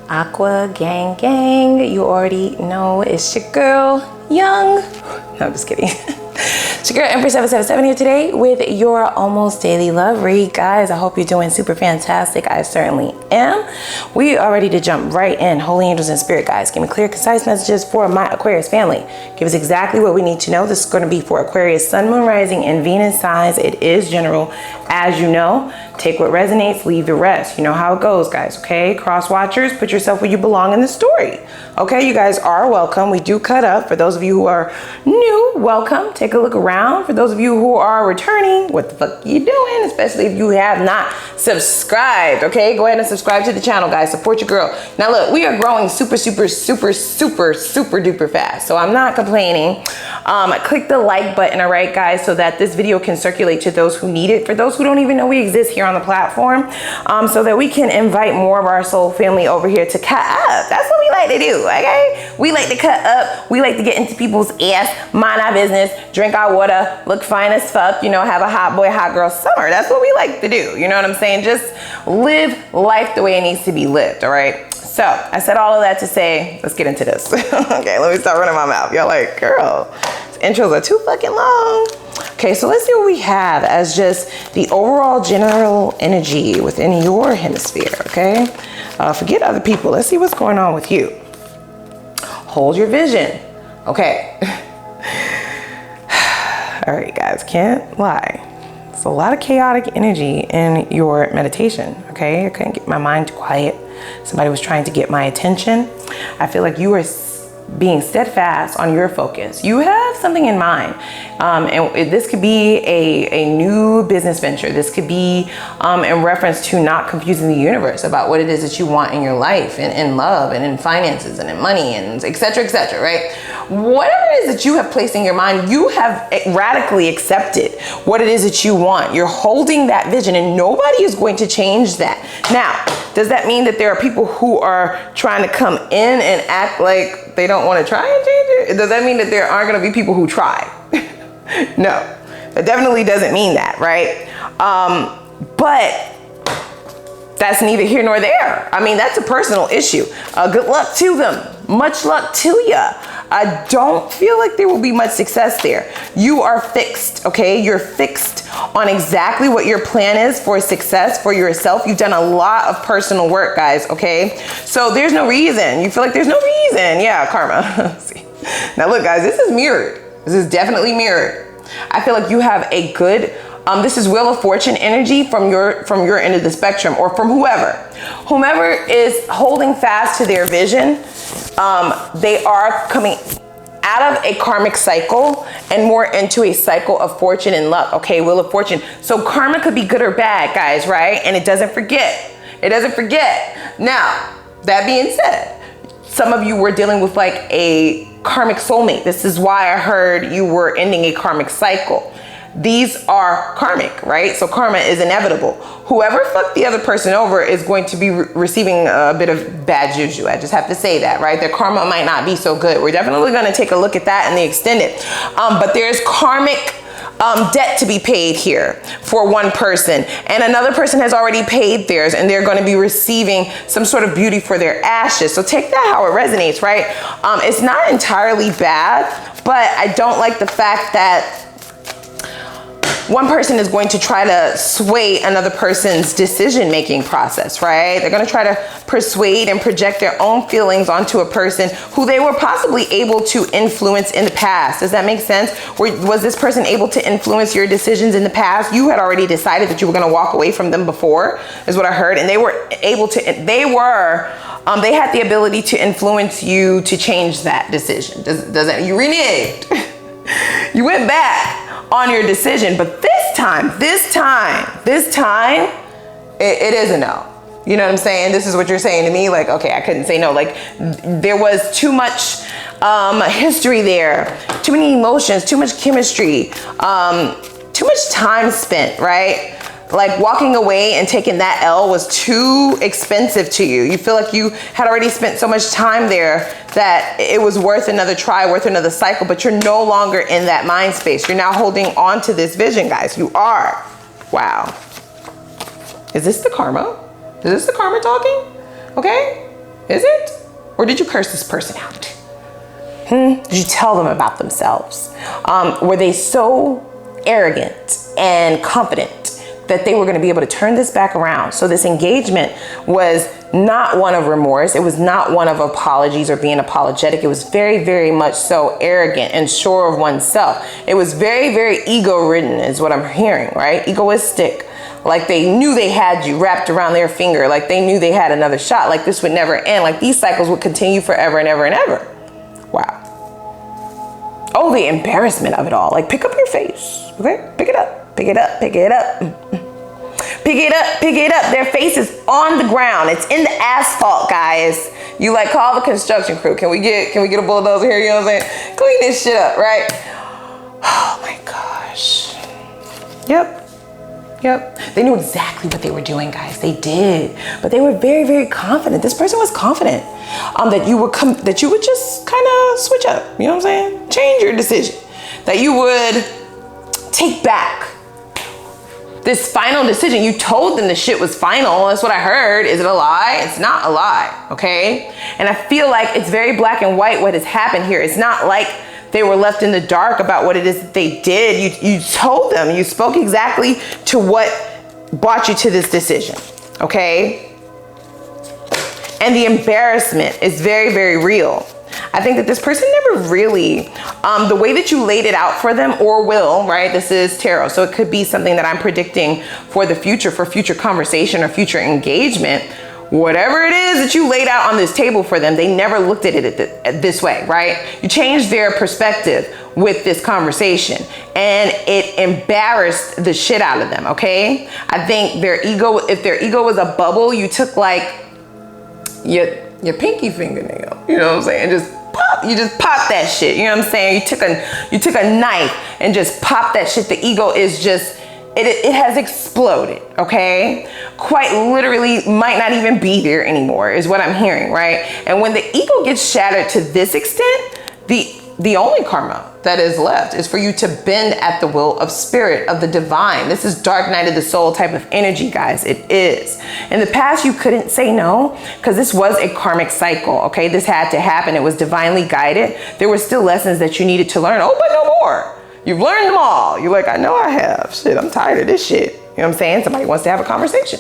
Aqua gang gang, you already know it's your girl Young. No, I'm just kidding. It's your girl Empress 777 here today with your almost daily love read. Guys, I hope you're doing super fantastic. I certainly am. We are ready to jump right in. Holy angels and spirit guys, give me clear, concise messages for my Aquarius family. Give us exactly what we need to know. This is going to be for Aquarius, Sun, Moon, Rising, and Venus signs. It is general, as you know. Take what resonates, leave the rest. You know how it goes, guys, okay? Cross watchers, put yourself where you belong in the story. Okay, you guys are welcome. We do cut up. For those of you who are new, welcome. Take a look around. For those of you who are returning, what the fuck you doing? Especially if you have not subscribed, okay? Go ahead and subscribe to the channel, guys. Support your girl. Now look, we are growing super duper fast. So I'm not complaining. Click the like button, all right, guys, so that this video can circulate to those who need it. For those who don't even know we exist here on the platform, so that we can invite more of our soul family over here to cut up. That's what we like to do, okay? We like to cut up. We like to get into people's ass, mind our business, drink our water, look fine as fuck, you know, have a hot boy, hot girl summer. That's what we like to do. You know what I'm saying? Just live life the way it needs to be lived, all right? So I said all of that to say, let's get into this. Okay, let me start running my mouth. Y'all like, girl, these intros are too fucking long. Okay, so let's see what we have as just the overall general energy within your hemisphere, okay? Forget other people. Let's see what's going on with you. Hold your vision. Okay. All right, guys, can't lie. It's a lot of chaotic energy in your meditation, okay? I couldn't get my mind quiet. Somebody was trying to get my attention. I feel like you are being steadfast on your focus. You have something in mind. And this could be a new business venture. This could be in reference to not confusing the universe about what it is that you want in your life and in love and in finances and in money and et cetera, right? Whatever it is that you have placed in your mind, you have radically accepted what it is that you want. You're holding that vision and nobody is going to change that. Now, does that mean that there are people who are trying to come in and act like they don't want to try and change it? Does that mean that there aren't going to be people who try? No, that definitely doesn't mean that, right? But that's neither here nor there. I mean, that's a personal issue. Good luck to them. Much luck to ya. I don't feel like there will be much success there. You are fixed, okay? You're fixed on exactly what your plan is for success for yourself. You've done a lot of personal work, guys, okay? So there's no reason. You feel like there's no reason. Yeah, karma. See. Now look, guys, this is mirrored. This is definitely mirrored. I feel like you have a good, this is Wheel of Fortune energy from your end of the spectrum, or from whomever is holding fast to their vision. They are coming out of a karmic cycle and more into a cycle of fortune and luck. Okay, Wheel of Fortune. So karma could be good or bad, guys, right? And it doesn't forget. It doesn't forget. Now, that being said, some of you were dealing with like a karmic soulmate. This is why I heard you were ending a karmic cycle. These are karmic, right? So karma is inevitable. Whoever fucked the other person over is going to be receiving a bit of bad juju. I just have to say that, right? Their karma might not be so good. We're definitely going to take a look at that in the extended. But there's karmic debt to be paid here for one person, and another person has already paid theirs, and they're going to be receiving some sort of beauty for their ashes. So take that how it resonates, right? It's not entirely bad, but I don't like the fact that one person is going to try to sway another person's decision-making process, right? They're going to try to persuade and project their own feelings onto a person who they were possibly able to influence in the past. Does that make sense? Was this person able to influence your decisions in the past? You had already decided that you were going to walk away from them before, is what I heard. And they were able to, they had the ability to influence you to change that decision. Does that, you reneged. You went back on your decision, but this time, it is a no. You know what I'm saying? This is what you're saying to me. Like, okay, I couldn't say no. Like, there was too much history there, too many emotions, too much chemistry, too much time spent, right? Like walking away and taking that L was too expensive to you. You feel like you had already spent so much time there that it was worth another try, worth another cycle, but you're no longer in that mind space. You're now holding on to this vision, guys. You are. Wow. Is this the karma? Is this the karma talking? Okay. Is it? Or did you curse this person out? Did you tell them about themselves? Were they so arrogant and confident that they were going to be able to turn this back around? So this engagement was not one of remorse. It was not one of apologies or being apologetic. It was very, very much so arrogant and sure of oneself. It was very, very ego-ridden is what I'm hearing, right? Egoistic. Like they knew they had you wrapped around their finger. Like they knew they had another shot. Like this would never end. Like these cycles would continue forever and ever and ever. Wow. Oh, the embarrassment of it all. Like pick up your face, okay? Pick it up, pick it up, pick it up. Pick it up, pick it up. Their face is on the ground. It's in the asphalt, guys. You like call the construction crew. Can we get a bulldozer here? You know what I'm saying? Clean this shit up, right? Oh my gosh. Yep. They knew exactly what they were doing, guys. They did, but they were very, very confident. This person was confident that you would just kind of switch up. You know what I'm saying? Change your decision. That you would take back this final decision. You told them the shit was final. That's what I heard. Is it a lie? It's not a lie, okay? And I feel like it's very black and white what has happened here. It's not like they were left in the dark about what it is that they did. You told them, you spoke exactly to what brought you to this decision, okay? And the embarrassment is very, very real. I think that this person never really, the way that you laid it out for them or will, right? This is tarot. So it could be something that I'm predicting for the future, for future conversation or future engagement. Whatever it is that you laid out on this table for them, they never looked at it this way, right? You changed their perspective with this conversation and it embarrassed the shit out of them, okay? I think their ego, if their ego was a bubble, you took like your pinky fingernail, you know what I'm saying? You just pop that shit, you know what I'm saying? You took a knife and just pop that shit. The ego is just, it has exploded, okay? Quite literally might not even be there anymore is what I'm hearing, right? And when the ego gets shattered to this extent, the only karma that is left is for you to bend at the will of spirit, of the divine. This is dark night of the soul type of energy, guys. It is. In the past, you couldn't say no because this was a karmic cycle, okay? This had to happen. It was divinely guided. There were still lessons that you needed to learn. Oh, but no more. You've learned them all. You're like, I know I have. Shit, I'm tired of this shit. You know what I'm saying? Somebody wants to have a conversation.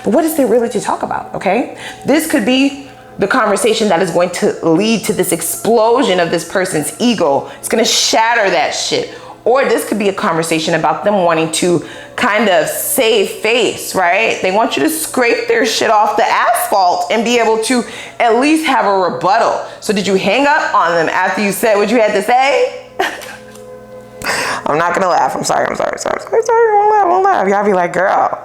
But what is there really to talk about, okay? This could be the conversation that is going to lead to this explosion of this person's ego. It's going to shatter that shit. Or this could be a conversation about them wanting to kind of save face, right? They want you to scrape their shit off the asphalt and be able to at least have a rebuttal. So did you hang up on them after you said what you had to say? I'm not gonna laugh. I'm sorry. I won't laugh. Y'all be like, girl.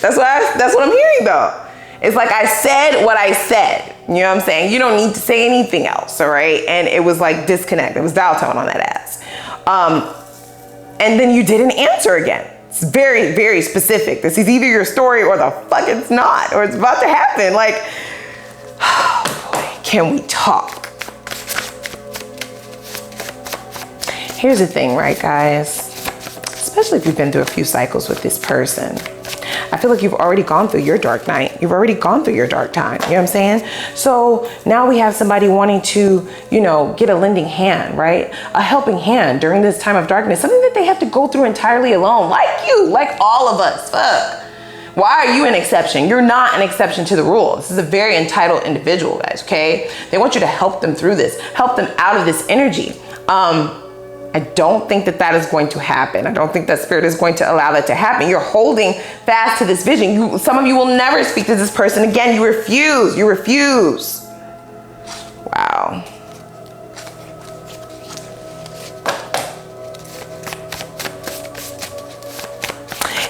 That's what I'm hearing though. It's like I said what I said. You know what I'm saying? You don't need to say anything else, all right? And it was like disconnect. It was dial tone on that ass. And then you didn't answer again. It's very, very specific. This is either your story or the fuck it's not, or it's about to happen. Like, oh boy, can we talk? Here's the thing, right, guys? Especially if you've been through a few cycles with this person. I feel like you've already gone through your dark night. You've already gone through your dark time. You know what I'm saying? So now we have somebody wanting to, you know, get a lending hand, right? A helping hand during this time of darkness. Something that they have to go through entirely alone. Like you, like all of us. Fuck. Why are you an exception? You're not an exception to the rule. This is a very entitled individual, guys, okay? They want you to help them through this. Help them out of this energy. I don't think that is going to happen. I don't think that spirit is going to allow that to happen. You're holding fast to this vision. Some of you will never speak to this person again. You refuse. You refuse. Wow.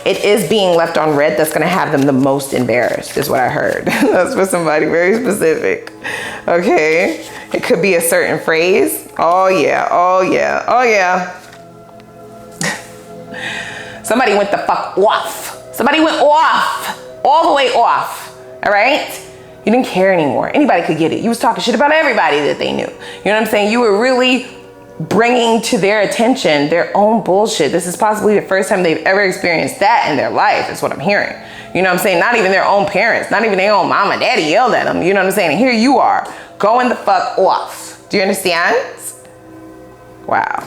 It is being left on red that's going to have them the most embarrassed, is what I heard. That's for somebody very specific. Okay. It could be a certain phrase. Oh yeah, oh yeah, oh yeah. Somebody went the fuck off. Somebody went off, all the way off, all right? You didn't care anymore. Anybody could get it. You was talking shit about everybody that they knew. You know what I'm saying? You were really bringing to their attention their own bullshit. This is possibly the first time they've ever experienced that in their life, is what I'm hearing. You know what I'm saying? Not even their own parents, not even their own mom and daddy yelled at them. You know what I'm saying? And here you are, going the fuck off. Do you understand? Wow.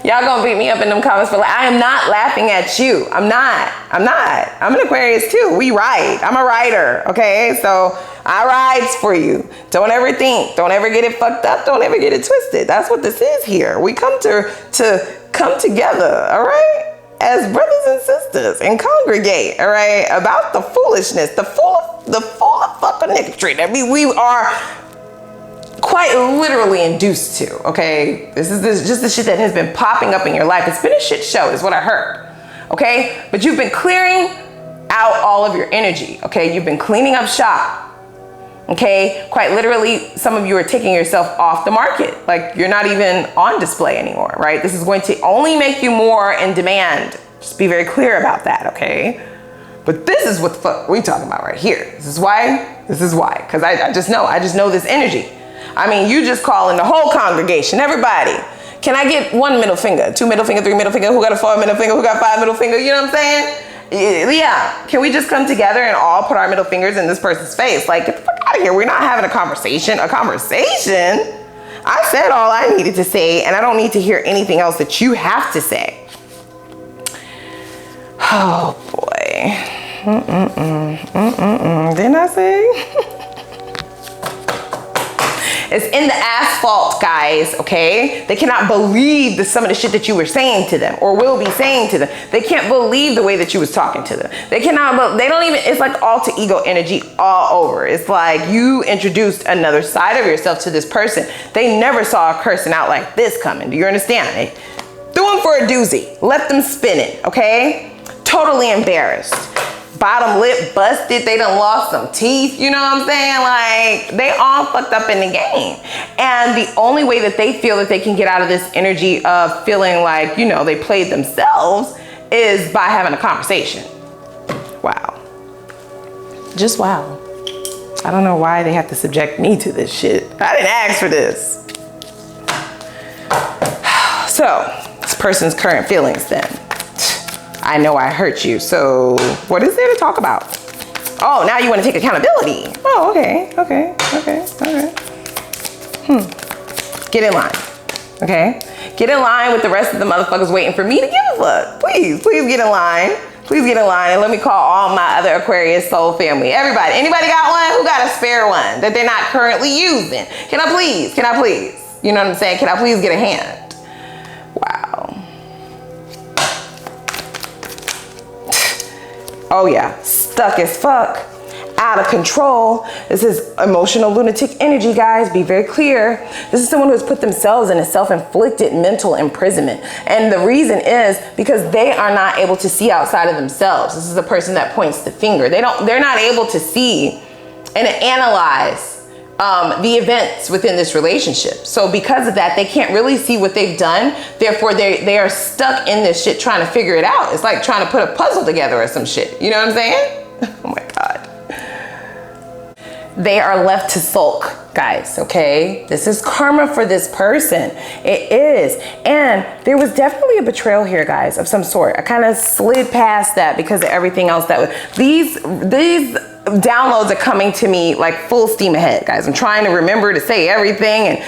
Y'all gonna beat me up in them comments, but I am not laughing at you. I'm not. I'm an Aquarius too. We ride. I'm a rider, okay? So I rides for you. Don't ever think. Don't ever get it fucked up. Don't ever get it twisted. That's what this is here. We come to come together, all right? As brothers and sisters, and congregate, all right? About the foolishness, the full of fucking niggatry that we are quite literally induced to, okay? This is just the shit that has been popping up in your life. It's been a shit show is what I heard, okay? But you've been clearing out all of your energy, okay? You've been cleaning up shop, okay? Quite literally, some of you are taking yourself off the market. Like, you're not even on display anymore, right? This is going to only make you more in demand. Just be very clear about that, okay? But this is what the fuck we talking about right here. This is why, because I just know this energy. I mean, you just calling the whole congregation, everybody. Can I get 1 middle finger, 2 middle finger, 3 middle finger? Who got a 4 middle finger? Who got 5 middle finger? You know what I'm saying? Yeah. Can we just come together and all put our middle fingers in this person's face? Like, get the fuck out of here. We're not having a conversation. A conversation? I said all I needed to say, and I don't need to hear anything else that you have to say. Oh, boy. Didn't I say? It's in the asphalt, guys, okay? They cannot believe some of the shit that you were saying to them or will be saying to them. They can't believe the way that you was talking to them. They don't even, it's like alter ego energy all over. It's like you introduced another side of yourself to this person. They never saw a cursing out like this coming. Do you understand? They threw them for a doozy, left them spinning, okay? Totally embarrassed. Bottom lip busted, they done lost some teeth, you know what I'm saying? Like, they all fucked up in the game. And the only way that they feel that they can get out of this energy of feeling like, you know, they played themselves is by having a conversation. Wow. Just wow. I don't know why they have to subject me to this shit. I didn't ask for this. So, this person's current feelings then. I know I hurt you, so what is there to talk about? Oh, now you want to take accountability. Oh, okay. Get in line, okay? Get in line with the rest of the motherfuckers waiting for me to give a fuck. Please get in line. Please get in line and let me call all my other Aquarius soul family. Everybody, anybody got one? Who got a spare one that they're not currently using? Can I please? You know what I'm saying? Can I please get a hand? Wow. Oh yeah, stuck as fuck, out of control. This is emotional lunatic energy, guys. Be very clear. This is someone who has put themselves in a self-inflicted mental imprisonment. And the reason is because they are not able to see outside of themselves. This is the person that points the finger. They're not able to see and analyze the events within this relationship. So because of that, they can't really see what they've done. Therefore, they are stuck in this shit trying to figure it out. It's like trying to put a puzzle together or some shit. You know what I'm saying? Oh my God. They are left to sulk, guys, okay? This is karma for this person. It is. And there was definitely a betrayal here, guys, of some sort. I kind of slid past that because of everything else that was. These downloads are coming to me like full steam ahead, guys. I'm trying to remember to say everything and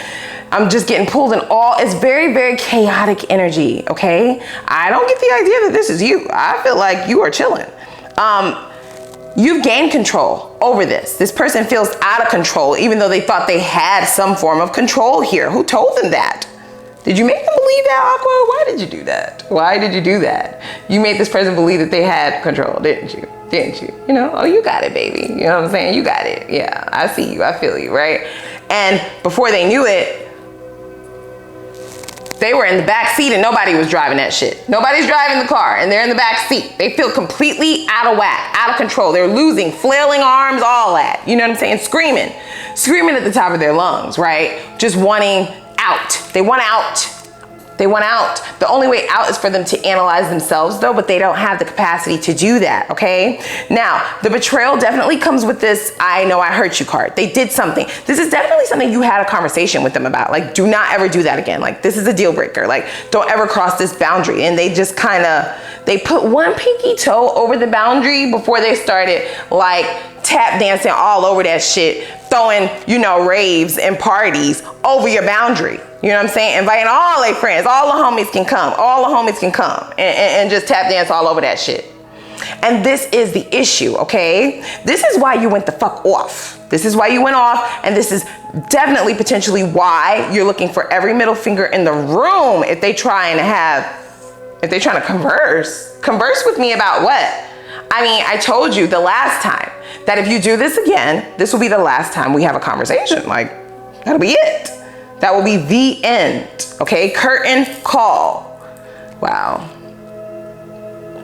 I'm just getting pulled in all. It's very, very chaotic energy, okay? I don't get the idea that this is you. I feel like you are chilling. You've gained control over this. This person feels out of control, even though they thought they had some form of control here. Who told them that? Did you make them believe that, Aqua? Why did you do that? Why did you do that? You made this person believe that they had control, didn't you? Didn't you? You know, oh, you got it, baby. You know what I'm saying? You got it. Yeah, I see you. I feel you, right? And before they knew it, they were in the back seat and nobody was driving that shit. Nobody's driving the car and they're in the back seat. They feel completely out of whack, out of control. They're losing, flailing arms, all that. You know what I'm saying? Screaming at the top of their lungs, right? Just wanting out. They want out. They want out. The only way out is for them to analyze themselves though, but they don't have the capacity to do that, okay? Now, the betrayal definitely comes with this I know I hurt you card. They did something. This is definitely something you had a conversation with them about. Like, do not ever do that again. Like, this is a deal breaker. Like, don't ever cross this boundary. And they just kind of, they put one pinky toe over the boundary before they started like tap dancing all over that shit, throwing, you know, raves and parties over your boundary. You know what I'm saying? Inviting all their friends, all the homies can come, and just tap dance all over that shit. And this is the issue, okay? This is why you went the fuck off. This is why you went off, and this is definitely potentially why you're looking for every middle finger in the room if they trying to converse with me about what? I mean, I told you the last time that if you do this again, this will be the last time we have a conversation. Like, that'll be it. That will be the end, okay? Curtain call. Wow.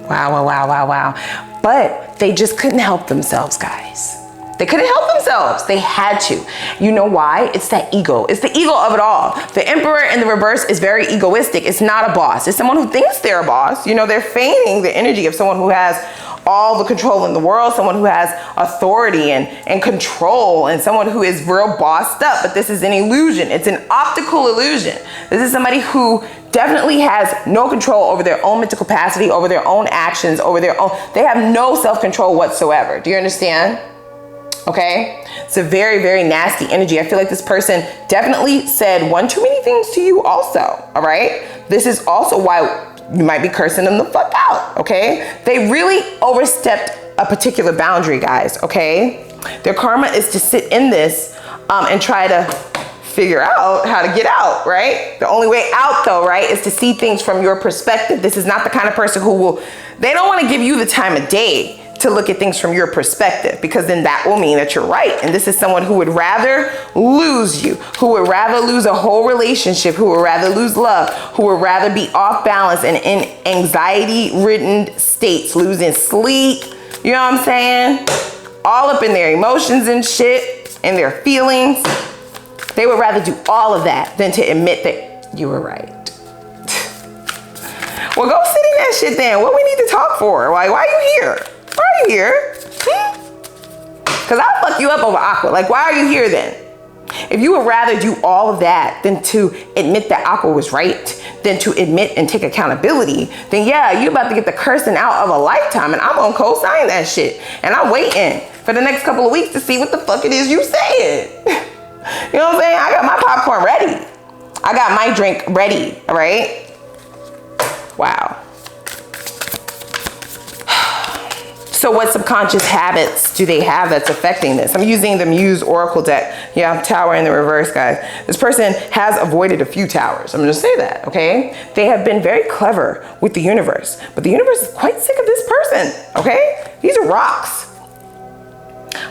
Wow. But they just couldn't help themselves, guys. They couldn't help themselves. They had to. You know why? It's that ego. It's the ego of it all. The Emperor in the reverse is very egoistic. It's not a boss. It's someone who thinks they're a boss. You know, they're feigning the energy of someone who has all the control in the world, someone who has authority and control, and someone who is real bossed up. But this is an illusion. It's an optical illusion. This is somebody who definitely has no control over their own mental capacity, over their own actions, over their own, they have no self-control whatsoever. Do you understand? Okay, it's a very, very nasty energy. I feel like this person definitely said one too many things to you also, all right? This is also why you might be cursing them the fuck out, okay? They really overstepped a particular boundary, guys, okay? Their karma is to sit in this and try to figure out how to get out, right? The only way out though, right, is to see things from your perspective. This is not the kind of person who will, they don't want to give you the time of day to look at things from your perspective, because then that will mean that you're right. And this is someone who would rather lose you, who would rather lose a whole relationship, who would rather lose love, who would rather be off balance and in anxiety-ridden states, losing sleep, you know what I'm saying? All up in their emotions and shit and their feelings. They would rather do all of that than to admit that you were right. Well, go sit in that shit then. What we need to talk for? Like, why are you here? Why are you here? Because I'll fuck you up over Aqua. Like, why are you here then? If you would rather do all of that than to admit that Aqua was right, than to admit and take accountability, then yeah, you're about to get the cursing out of a lifetime, and I'm gonna co-sign that shit. And I'm waiting for the next couple of weeks to see what the fuck it is you said. You know what I'm saying? I got my popcorn ready. I got my drink ready, all right? Wow. So what subconscious habits do they have that's affecting this? I'm using the Muse Oracle deck. Yeah, Tower in the reverse, guys. This person has avoided a few towers. I'm gonna say that, okay? They have been very clever with the universe, but the universe is quite sick of this person, okay? These are rocks,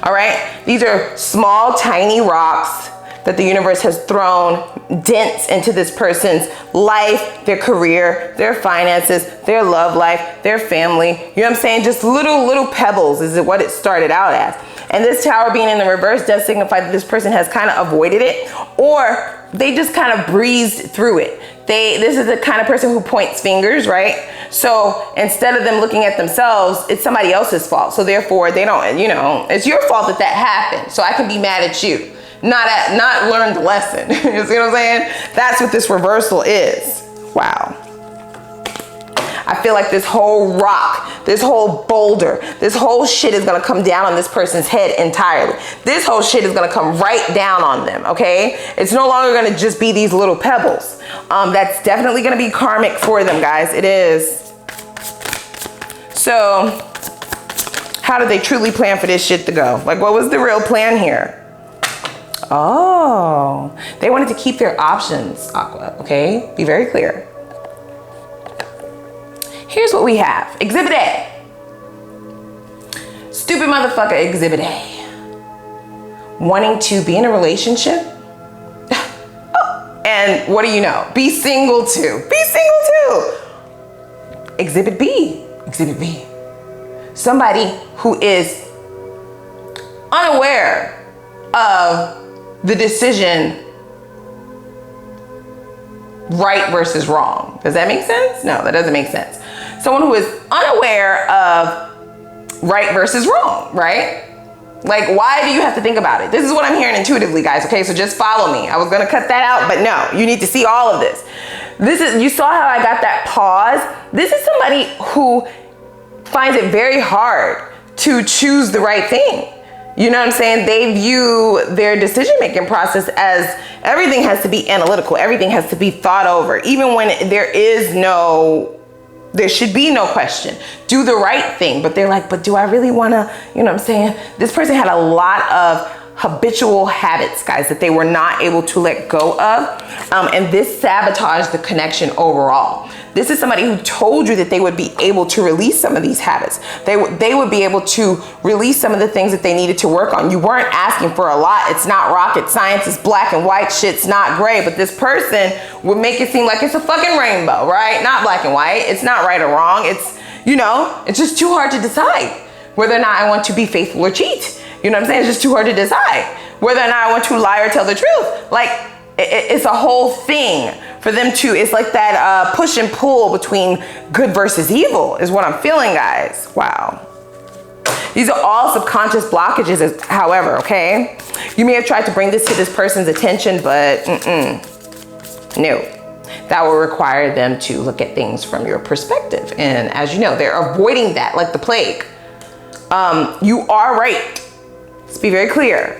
all right? These are small, tiny rocks that the universe has thrown dents into this person's life, their career, their finances, their love life, their family. You know what I'm saying? Just little pebbles is what it started out as. And this tower being in the reverse does signify that this person has kind of avoided it, or they just kind of breezed through it. This is the kind of person who points fingers, right? So instead of them looking at themselves, it's somebody else's fault. So therefore they don't, you know, it's your fault that happened. So I can be mad at you. Not learn the lesson. You see what I'm saying? That's what this reversal is. Wow. I feel like this whole rock, this whole boulder, this whole shit is gonna come down on this person's head entirely. This whole shit is gonna come right down on them, okay? It's no longer gonna just be these little pebbles. That's definitely gonna be karmic for them, guys. It is. So, how did they truly plan for this shit to go? Like, what was the real plan here? Oh, they wanted to keep their options, Aqua, okay? Be very clear. Here's what we have. Exhibit A. Stupid motherfucker, Exhibit A. Wanting to be in a relationship? And what do you know? Be single too. Be single too. Exhibit B. Exhibit B. Somebody who is unaware of the decision right versus wrong. Does that make sense? No, that doesn't make sense. Someone who is unaware of right versus wrong, right? Like, why do you have to think about it? This is what I'm hearing intuitively, guys, okay? So just follow me. I was gonna cut that out, but no, you need to see all of this. You saw how I got that pause? This is somebody who finds it very hard to choose the right thing. You know what I'm saying? They view their decision-making process as everything has to be analytical. Everything has to be thought over. Even when there should be no question. Do the right thing. But they're like, but do I really want to, you know what I'm saying? This person had a lot of habitual habits, guys, that they were not able to let go of. And this sabotaged the connection overall. This is somebody who told you that they would be able to release some of these habits. They would be able to release some of the things that they needed to work on. You weren't asking for a lot. It's not rocket science. It's black and white. Shit's not gray. But this person would make it seem like it's a fucking rainbow, right? Not black and white. It's not right or wrong. It's, you know, it's just too hard to decide whether or not I want to be faithful or cheat. You know what I'm saying? It's just too hard to decide whether or not I want to lie or tell the truth. Like, it's a whole thing for them to, it's like that push and pull between good versus evil is what I'm feeling, guys. Wow. These are all subconscious blockages, however, okay? You may have tried to bring this to this person's attention, but no. That will require them to look at things from your perspective. And as you know, they're avoiding that like the plague. You are right. Let's be very clear.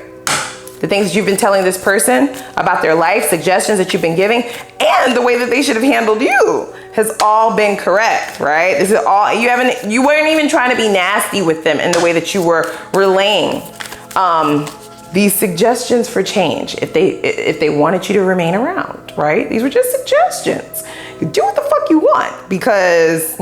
The things that you've been telling this person about their life, suggestions that you've been giving, and the way that they should have handled you has all been correct, right? This is all, you weren't even trying to be nasty with them in the way that you were relaying these suggestions for change. If they wanted you to remain around, right? These were just suggestions. You do what the fuck you want, because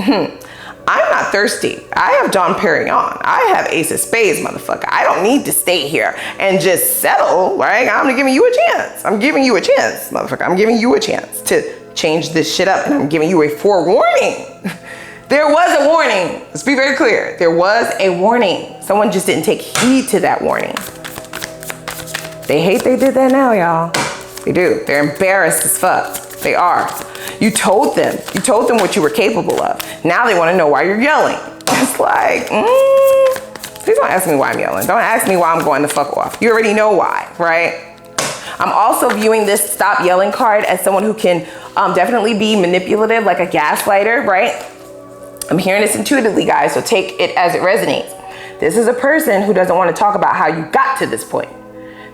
I'm not thirsty. I have Dom Perignon. I have Ace of Spades, motherfucker. I don't need to stay here and just settle, right? I'm giving you a chance. I'm giving you a chance, motherfucker. I'm giving you a chance to change this shit up, and I'm giving you a forewarning. There was a warning. Let's be very clear. There was a warning. Someone just didn't take heed to that warning. They hate they did that now, y'all. They do. They're embarrassed as fuck. They are. You told them what you were capable of. Now they want to know why you're yelling. It's like, please don't ask me why I'm yelling. Don't ask me why I'm going the fuck off. You already know why, right? I'm also viewing this stop yelling card as someone who can definitely be manipulative, like a gaslighter, right? I'm hearing this intuitively, guys, so take it as it resonates. This is a person who doesn't want to talk about how you got to this point.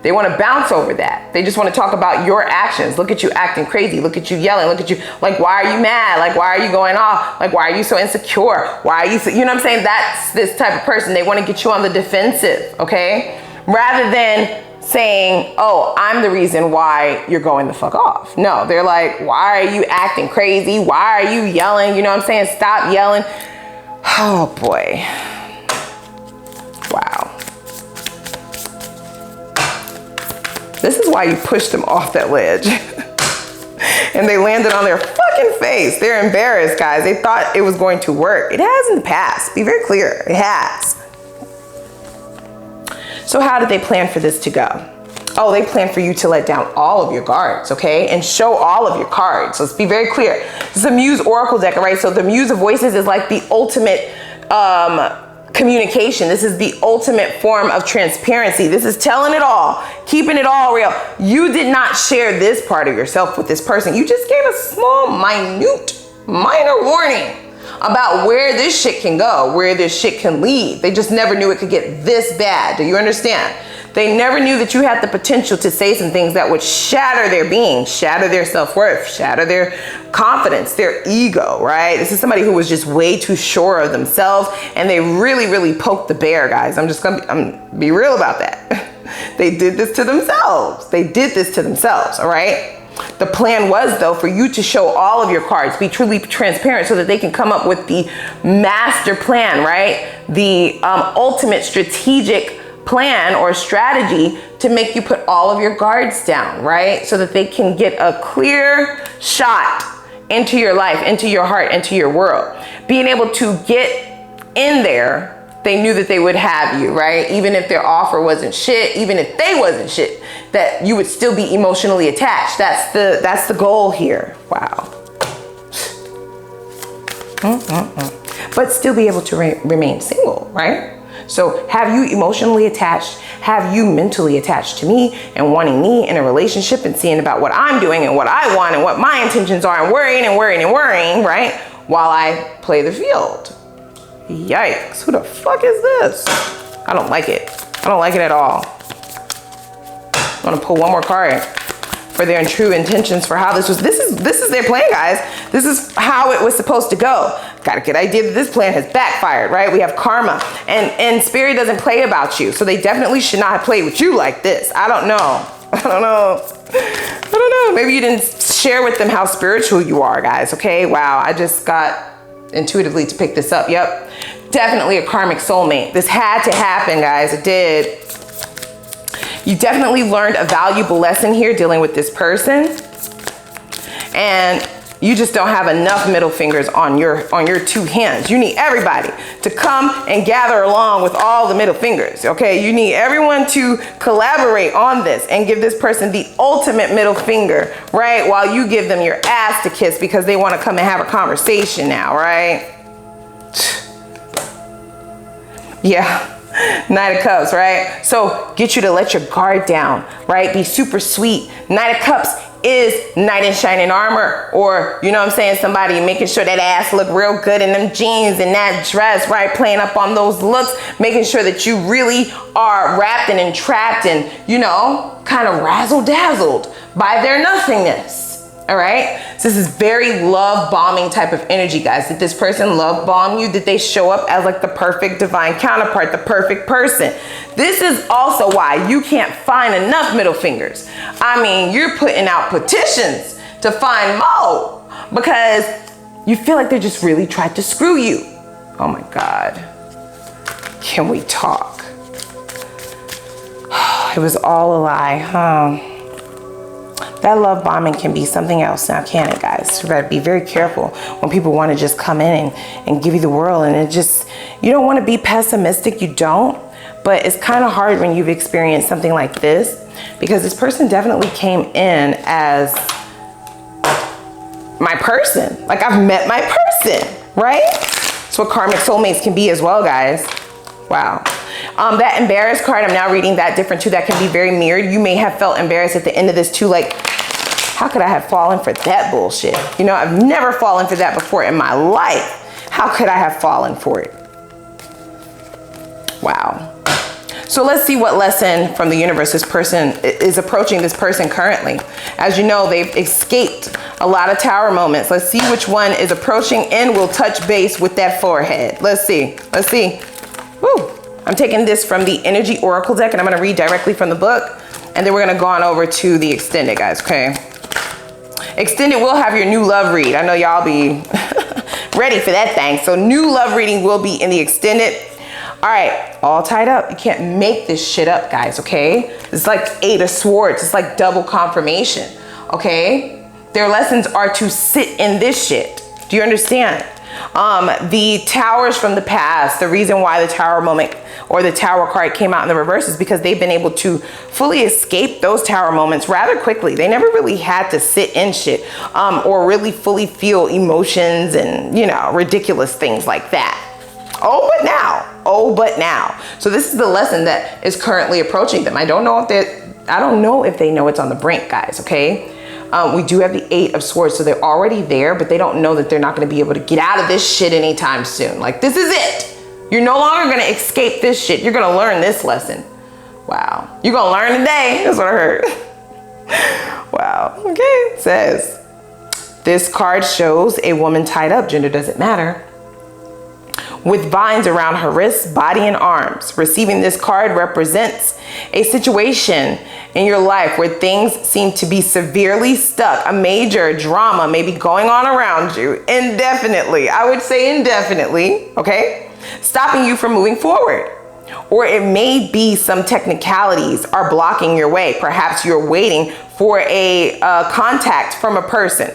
They want to bounce over that. They just want to talk about your actions. Look at you acting crazy. Look at you yelling. Look at you, like, why are you mad? Like, why are you going off? Like, why are you so insecure? Why are you so, you know what I'm saying? That's this type of person. They want to get you on the defensive, okay? Rather than saying, oh, I'm the reason why you're going the fuck off. No, they're like, why are you acting crazy? Why are you yelling? You know what I'm saying? Stop yelling. Oh boy. Wow. This is why you pushed them off that ledge. And they landed on their fucking face. They're embarrassed, guys. They thought it was going to work. It has in the past. Be very clear. It has. So how did they plan for this to go? Oh, they planned for you to let down all of your guards, okay? And show all of your cards. So let's be very clear. This is a Muse Oracle deck, right? So the Muse of Voices is like the ultimate communication. This is the ultimate form of transparency. This is telling it all, keeping it all real. You did not share this part of yourself with this person. You just gave a small, minor warning about where this shit can go, where this shit can lead. They just never knew it could get this bad. Do you understand? They never knew that you had the potential to say some things that would shatter their being, shatter their self-worth, shatter their confidence, their ego, right? This is somebody who was just way too sure of themselves, and they really, really poked the bear, guys. I'm gonna be real about that. They did this to themselves. They did this to themselves, all right? The plan was, though, for you to show all of your cards, be truly transparent so that they can come up with the master plan, right? The ultimate strategic plan or strategy to make you put all of your guards down, right? So that they can get a clear shot into your life, into your heart, into your world. Being able to get in there, they knew that they would have you, right? Even if their offer wasn't shit, even if they wasn't shit, that you would still be emotionally attached. That's the goal here. Wow. But still be able to remain single, right? So have you emotionally attached? Have you mentally attached to me and wanting me in a relationship and seeing about what I'm doing and what I want and what my intentions are and worrying and worrying and worrying, right? While I play the field. Yikes, who the fuck is this? I don't like it. I don't like it at all. I'm gonna pull one more card for their true intentions for how this is their plan, guys. This is how it was supposed to go. Got a good idea that this plan has backfired, right? We have karma, and spirit doesn't play about you. So they definitely should not have played with you like this. I don't know. Maybe you didn't share with them how spiritual you are, guys, okay? Wow, I just got intuitively to pick this up. Yep, definitely a karmic soulmate. This had to happen, guys. It did. You definitely learned a valuable lesson here dealing with this person, and you just don't have enough middle fingers on your two hands. You need everybody to come and gather along with all the middle fingers, okay? You need everyone to collaborate on this and give this person the ultimate middle finger, right? While you give them your ass to kiss because they want to come and have a conversation now, right? Yeah. Knight of Cups, right? So get you to let your guard down, right? Be super sweet. Knight of Cups is knight in shining armor, or, you know what I'm saying, somebody making sure that ass look real good in them jeans and that dress, right? Playing up on those looks, making sure that you really are wrapped and entrapped and, you know, kind of razzle dazzled by their nothingness. All right, so this is very love bombing type of energy, guys. Did this person love bomb you? Did they show up as like the perfect divine counterpart, the perfect person? This is also why you can't find enough middle fingers. I mean, you're putting out petitions to find more because you feel like they just really tried to screw you. Oh my God. Can we talk? It was all a lie, huh? That love bombing can be something else now, can't it, guys? You better be very careful when people want to just come in and give you the world, and it just, you don't want to be pessimistic, you don't, but it's kind of hard when you've experienced something like this, because this person definitely came in as my person. Like, I've met my person, right? That's what karmic soulmates can be as well, guys. Wow. That embarrassed card, I'm now reading that different too. That can be very mirrored. You may have felt embarrassed at the end of this too. Like, how could I have fallen for that bullshit? You know, I've never fallen for that before in my life. How could I have fallen for it? Wow. So let's see what lesson from the universe this person is approaching this person currently. As you know, they've escaped a lot of tower moments. Let's see which one is approaching and will touch base with that forehead. Let's see. Let's see. Woo. I'm taking this from the Energy Oracle deck, and I'm gonna read directly from the book, and then we're gonna go on over to the Extended, guys, okay? Extended will have your new love read. I know y'all be ready for that thing. So new love reading will be in the Extended. All right, all tied up. You can't make this shit up, guys, okay? It's like 8 of Swords. It's like double confirmation, okay? Their lessons are to sit in this shit. Do you understand? The towers from the past, the reason why the tower moment or the tower card came out in the reverse is because they've been able to fully escape those tower moments rather quickly. They never really had to sit in shit or really fully feel emotions and, you know, ridiculous things like that. Oh, but now. So this is the lesson that is currently approaching them. I don't know if they know it's on the brink, guys, okay? We do have the 8 of Swords, so they're already there, but they don't know that they're not going to be able to get out of this shit anytime soon. Like, this is it. You're no longer going to escape this shit. You're going to learn this lesson. Wow. You're going to learn today. That's what I heard. Wow. Okay. It says, this card shows a woman tied up, gender doesn't matter, with vines around her wrists, body, and arms. Receiving this card represents a situation in your life where things seem to be severely stuck. A major drama may be going on around you indefinitely. I would say indefinitely, okay? Stopping you from moving forward. Or it may be some technicalities are blocking your way. Perhaps you're waiting for a contact from a person.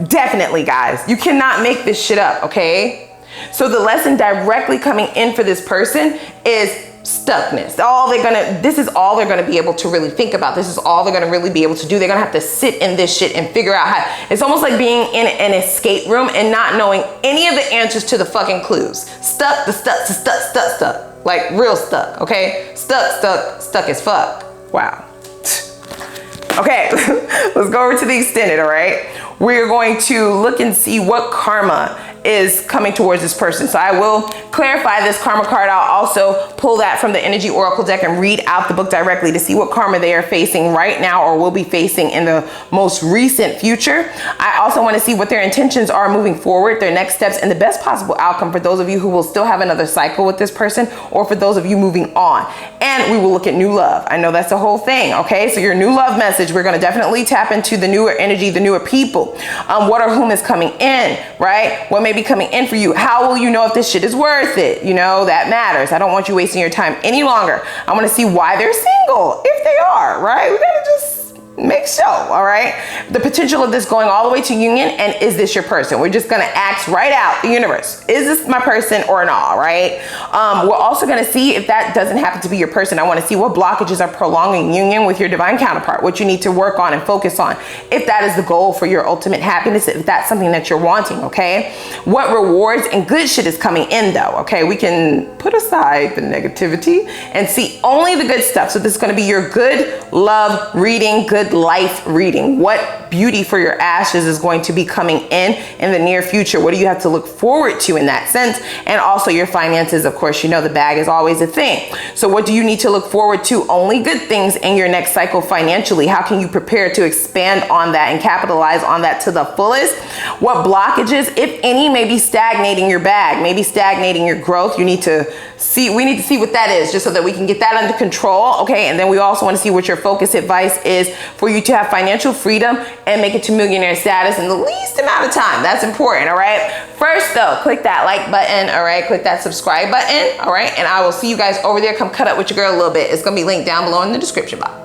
Definitely, guys. You cannot make this shit up, okay? So the lesson directly coming in for this person is stuckness. This is all they're gonna be able to really think about. This is all they're gonna really be able to do. They're gonna have to sit in this shit and figure out how. It's almost like being in an escape room and not knowing any of the answers to the fucking clues. Stuck. Like real stuck, okay? Stuck as fuck. Wow. Okay, let's go over to the extended, all right? We're going to look and see what karma is coming towards this person. So I will clarify this karma card. I'll also pull that from the energy oracle deck and read out the book directly to see what karma they are facing right now or will be facing in the most recent future. I also want to see what their intentions are moving forward, their next steps, and the best possible outcome for those of you who will still have another cycle with this person, or for those of you moving on. And we will look at new love. I know that's the whole thing, okay? So your new love message, we're going to definitely tap into the newer energy, the newer people. What or whom is coming in, right? What may be coming in for you. How will you know if this shit is worth it? You know, that matters. I don't want you wasting your time any longer. I want to see why they're single, if they are, right? We gotta just make sure, all right? The potential of this going all the way to union, and is this your person? We're just gonna ask right out, the universe, is this my person or not, right? We're also gonna see if that doesn't happen to be your person. I wanna see what blockages are prolonging union with your divine counterpart, what you need to work on and focus on, if that is the goal for your ultimate happiness, if that's something that you're wanting, okay? What rewards and good shit is coming in though, okay? We can put aside the negativity and see only the good stuff. So this is gonna be your good love reading, good life reading. What beauty for your ashes is going to be coming in the near future? What do you have to look forward to in that sense? And also your finances, of course, you know the bag is always a thing. So what do you need to look forward to? Only good things in your next cycle financially. How can you prepare to expand on that and capitalize on that to the fullest? What blockages, if any, may be stagnating your bag, maybe stagnating your growth? We need to see what that is, just so that we can get that under control, okay? And then we also want to see what your focus advice is for you to have financial freedom and make it to millionaire status in the least amount of time. That's important, all right? First though, click that like button, all right? Click that subscribe button, all right? And I will see you guys over there. Come cut up with your girl a little bit. It's gonna be linked down below in the description box.